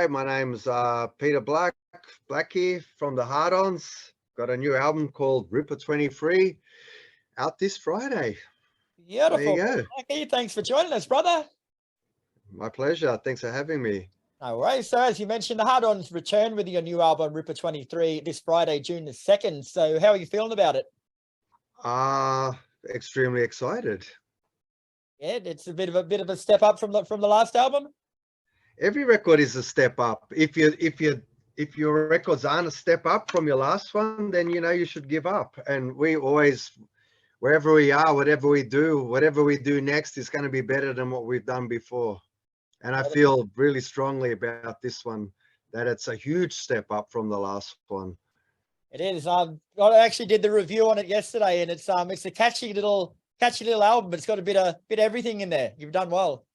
G'day, my name's Peter Blackie from the Hard-Ons. Got a new album called Ripper 23 out this Friday. Beautiful. There you go. Blackie, thanks for joining us, brother. My pleasure. Thanks for having me. No worries. So as you mentioned, the Hard-Ons return with your new album, Ripper 23, this Friday, June the 2nd. So how are you feeling about it? Extremely excited. Yeah, it's a bit of a step up from the last album. Every record is a step up. If your records aren't a step up from your last one, then you should give up. And we always, wherever we are, whatever we do next is going to be better than what we've done before. And I feel really strongly about this one, that it's a huge step up from the last one. It is. I actually did the review on it yesterday, and it's a catchy little album. It's got a bit of everything in there. You've done well.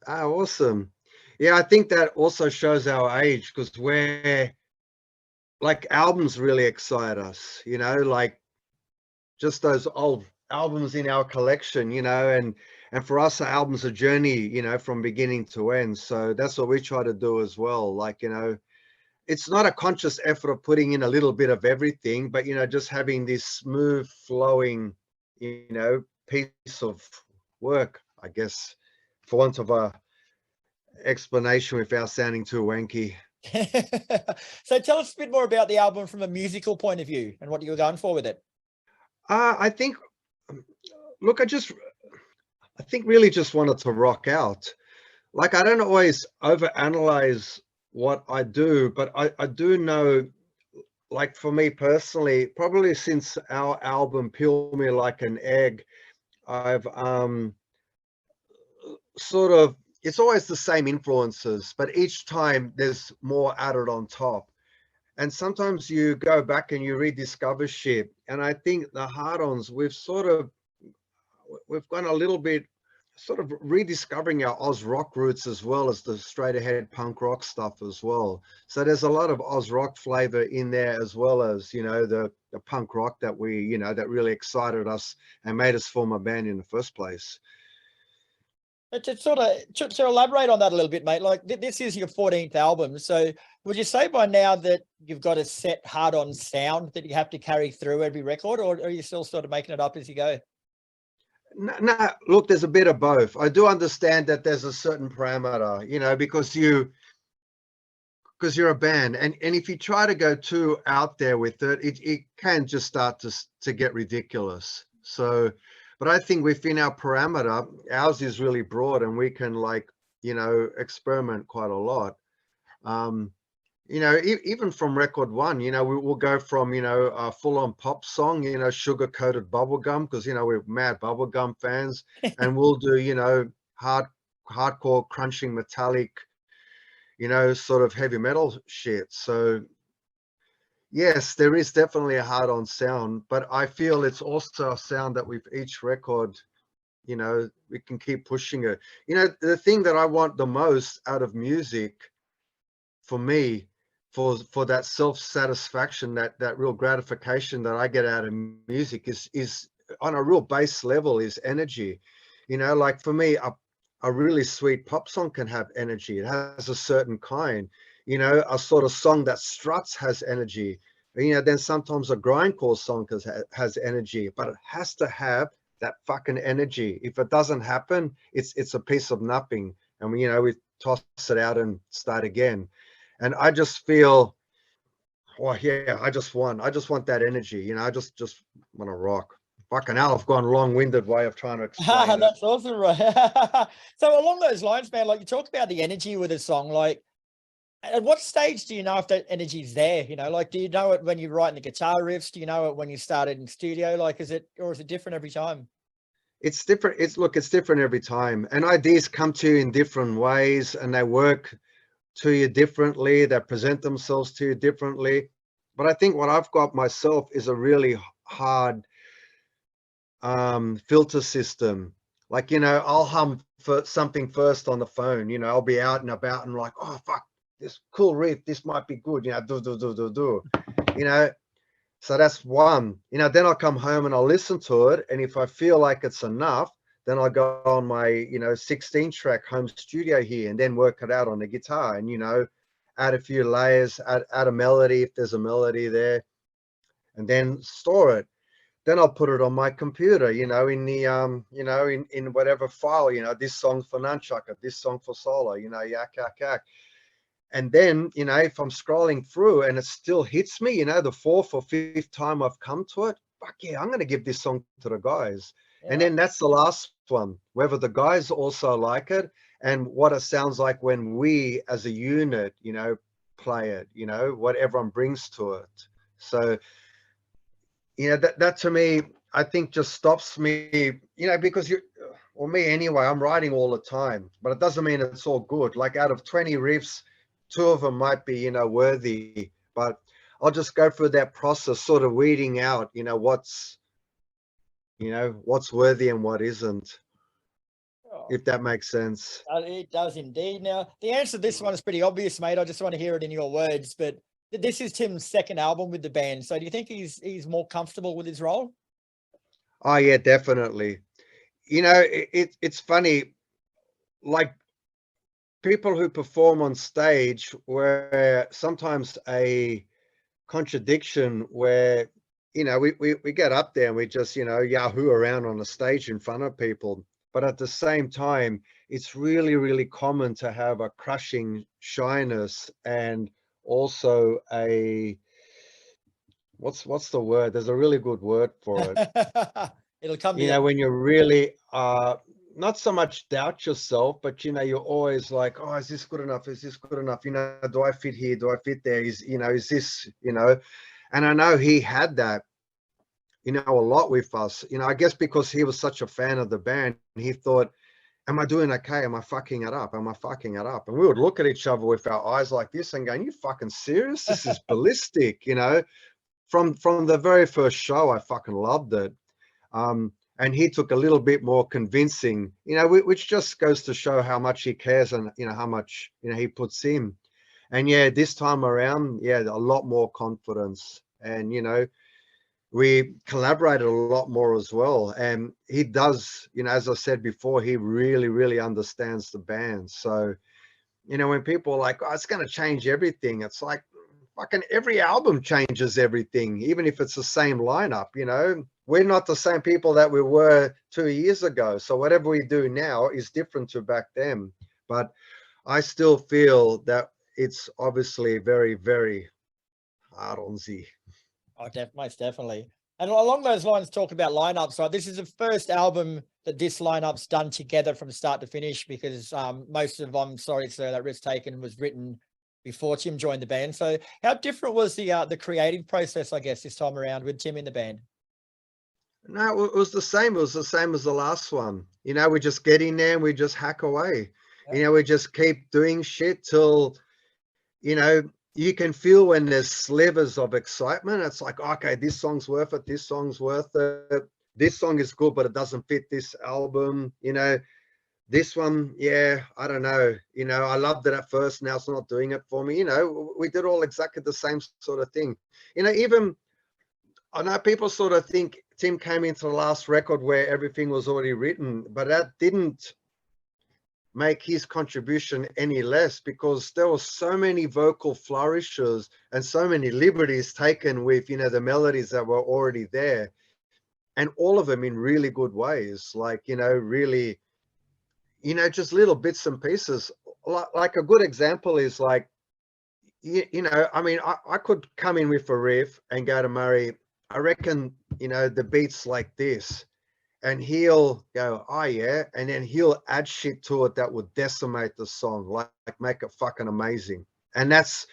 Awesome. Yeah, I think that also shows our age, because we're like, albums really excite us, like just those old albums in our collection, and for us, the album's a journey, from beginning to end. So that's what we try to do as well. Like, it's not a conscious effort of putting in a little bit of everything, but, just having this smooth flowing, piece of work, I guess, for want of a explanation without sounding too wanky. So tell us a bit more about the album from a musical point of view and what you were going for with it. I think, look, I think really just wanted to rock out. Like, I don't always overanalyze what I do, but I do know, like, for me personally, probably since our album Peel Me Like an Egg, I've sort of, it's always the same influences, but each time there's more added on top. And sometimes you go back and you rediscover shit. And I think the Hard-Ons, we've gone a little bit sort of rediscovering our Oz rock roots, as well as the straight ahead punk rock stuff as well. So there's a lot of Oz rock flavor in there, as well as, the punk rock that we, that really excited us and made us form a band in the first place. To elaborate on that a little bit, mate, like this is your 14th album. So would you say by now that you've got a set Hard-On sound that you have to carry through every record, or are you still sort of making it up as you go? No, look, there's a bit of both. I do understand that there's a certain parameter, because you're a band, and if you try to go too out there with it, it can just start to get ridiculous. So, but I think within our parameter, ours is really broad, and we can, like, experiment quite a lot. Even from record one, we will go from, a full-on pop song, sugar-coated bubblegum, because, we're mad bubblegum fans, and we'll do, hardcore crunching metallic, sort of heavy metal shit. So yes, there is definitely a Hard-On sound, but I feel it's also a sound that with each record, we can keep pushing it. The thing that I want the most out of music, for me, for that self-satisfaction, that real gratification that I get out of music is on a real base level, is energy. Like, for me, a really sweet pop song can have energy. It has a certain kind. A sort of song that struts has energy. Then sometimes a grindcore song has energy, but it has to have that fucking energy. If it doesn't happen, it's a piece of nothing. And we toss it out and start again. And I just feel, well, yeah, I just want that energy. I just want to rock. Fucking hell, I've gone a long-winded way of trying to explain That's awesome, right? So along those lines, man, like, you talked about the energy with a song, like, at what stage do you know if that energy is there? Like, do you know it when you're writing the guitar riffs? Do you know it when you started in studio? Like, is it different every time? It's different. It's different every time. And ideas come to you in different ways, and they work to you differently. They present themselves to you differently. But I think what I've got myself is a really hard filter system. Like, I'll hum for something first on the phone. I'll be out and about and like, oh fuck, this cool riff, this might be good, do. So that's one. Then I'll come home and I'll listen to it, and if I feel like it's enough, then I'll go on my 16-track home studio here and then work it out on the guitar. And add a few layers, add a melody if there's a melody there, and then store it. Then I'll put it on my computer, in the in whatever file, this song for nunchucker, this song for solo, yak yak yak. And then, if I'm scrolling through and it still hits me, the fourth or fifth time I've come to it, fuck yeah, I'm going to give this song to the guys. Yeah. And then that's the last one, whether the guys also like it and what it sounds like when we as a unit, play it, what everyone brings to it. So, that to me, I think just stops me, because me anyway, I'm writing all the time, but it doesn't mean it's all good. Like out of 20 riffs, 2 of them might be, worthy, but I'll just go through that process, sort of weeding out, what's worthy and what isn't, if that makes sense. It does indeed. Now, the answer to this one is pretty obvious, mate. I just want to hear it in your words, but this is Tim's second album with the band. So do you think he's more comfortable with his role? Oh, yeah, definitely. It's funny, like people who perform on stage were sometimes a contradiction where, we get up there and we just, yahoo around on the stage in front of people. But at the same time, it's really, really common to have a crushing shyness and also a, what's the word? There's a really good word for it. It'll come. When you really not so much doubt yourself, but you're always like, oh, is this good enough? Is this good enough? Do I fit here? Do I fit there? Is this, and I know he had that, a lot with us, I guess because he was such a fan of the band, he thought, am I doing okay? Am I fucking it up? Am I fucking it up? And we would look at each other with our eyes like this and going, you fucking serious? This is ballistic, From the very first show, I fucking loved it. And he took a little bit more convincing, which just goes to show how much he cares and, how much, he puts in. And yeah, this time around, yeah, a lot more confidence. And, we collaborated a lot more as well. And he does, as I said before, he really, really understands the band. So, when people are like, oh, it's going to change everything, it's like, fucking every album changes everything, even if it's the same lineup, We're not the same people that we were 2 years ago. So whatever we do now is different to back then. But I still feel that it's obviously very, very Hard-Ons-y. Oh, most definitely. And along those lines, talk about lineups, right? This is the first album that this lineup's done together from start to finish, because most of I'm sorry, sir, that risk taken was written before Tim joined the band. So how different was the creative process, I guess, this time around with Tim in the band? No, it was the same. It was the same as the last one. We just get in there and we just hack away. Yeah. We just keep doing shit till, you can feel when there's slivers of excitement. It's like, okay, this song's worth it. This song's worth it. This song is good, but it doesn't fit this album. This one, yeah, I don't know. I loved it at first. Now it's not doing it for me. We did all exactly the same sort of thing. Even I know people sort of think Tim came into the last record where everything was already written, but that didn't make his contribution any less, because there were so many vocal flourishes and so many liberties taken with, the melodies that were already there, and all of them in really good ways, like, really, just little bits and pieces. Like a good example is like, I mean, I could come in with a riff and go to Murray, I reckon, the beat's like this. And he'll go, oh yeah. And then he'll add shit to it that would decimate the song, like make it fucking amazing. And that's,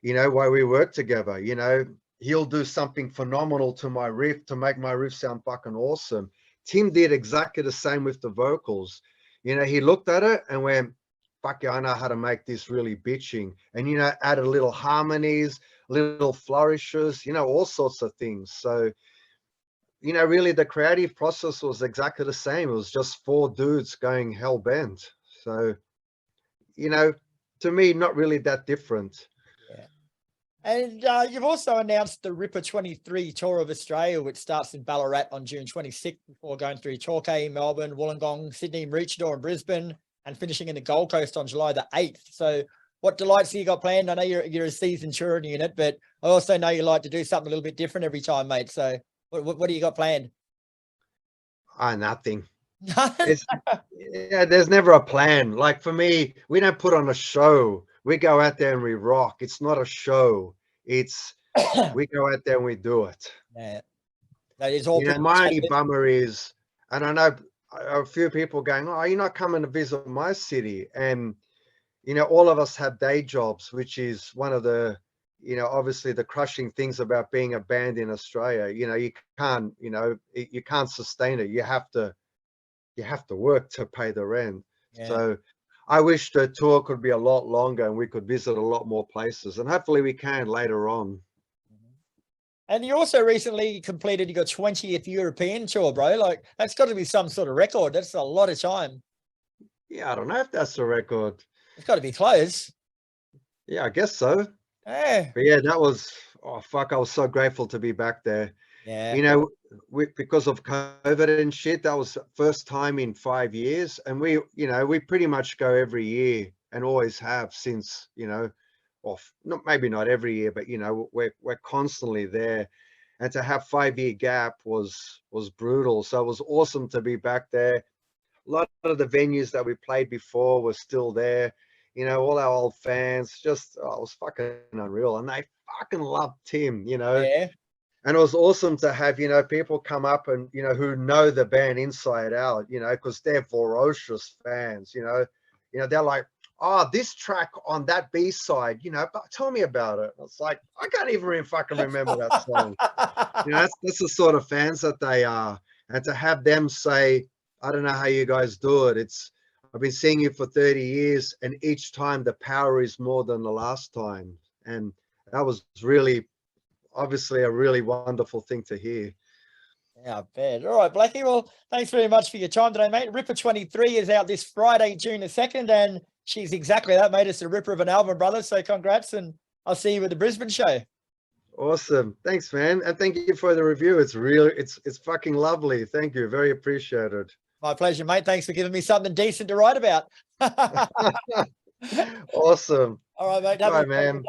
why we work together. He'll do something phenomenal to my riff to make my riff sound fucking awesome. Tim did exactly the same with the vocals. He looked at it and went, fuck yeah, I know how to make this really bitching. And, added little harmonies, little flourishes, all sorts of things. So, really the creative process was exactly the same. It was just 4 dudes going hell bent. So, to me, not really that different. Yeah. And you've also announced the Ripper 23 tour of Australia, which starts in Ballarat on June 26th before going through Torquay, Melbourne, Wollongong, Sydney, Maroochydore and Brisbane, and finishing in the Gold Coast on July the 8th. So what delights you got planned? I know you're a seasoned touring unit, but I also know you like to do something a little bit different every time, mate. So what do you got planned? Nothing. There's never a plan. Like for me, we don't put on a show. We go out there and we rock. It's not a show. It's we go out there and we do it. Yeah, that is all. My only bummer is, and I know a few people going, "Oh, you're not coming to visit my city," and all of us have day jobs, which is one of the, obviously the crushing things about being a band in Australia. You can't, you can't sustain it. You have to work to pay the rent. Yeah. So I wish the tour could be a lot longer and we could visit a lot more places, and hopefully we can later on. And you also recently completed your 20th European tour, bro. Like, that's got to be some sort of record. That's a lot of time. Yeah, I don't know if that's a record. It's got to be close. Yeah, I guess so. Yeah. But yeah, that was, oh, fuck, I was so grateful to be back there. Yeah. Because of COVID and shit, that was the first time in 5 years. And we pretty much go every year and always have since, maybe not every year, but, we're constantly there. And to have 5-year gap was brutal. So it was awesome to be back there. A lot of the venues that we played before were still there. All our old fans, just, it was fucking unreal. And they fucking loved Tim, Yeah. And it was awesome to have, people come up and, who know the band inside out, because they're ferocious fans, they're like, oh, this track on that B-side, but tell me about it. It's like, I can't even fucking remember that song. That's the sort of fans that they are. And to have them say, I don't know how you guys do it. I've been seeing you for 30 years, and each time the power is more than the last time. And that was really, obviously, a really wonderful thing to hear. Yeah, I bet. All right, Blackie. Well, thanks very much for your time today, mate. Ripper 23 is out this Friday, June the 2nd, and she's exactly that, mate. It's a ripper of an album, brother. So congrats, and I'll see you at the Brisbane show. Awesome. Thanks, man. And thank you for the review. It's fucking lovely. Thank you. Very appreciated. My pleasure, mate. Thanks for giving me something decent to write about. Awesome. All right, mate. Bye, man.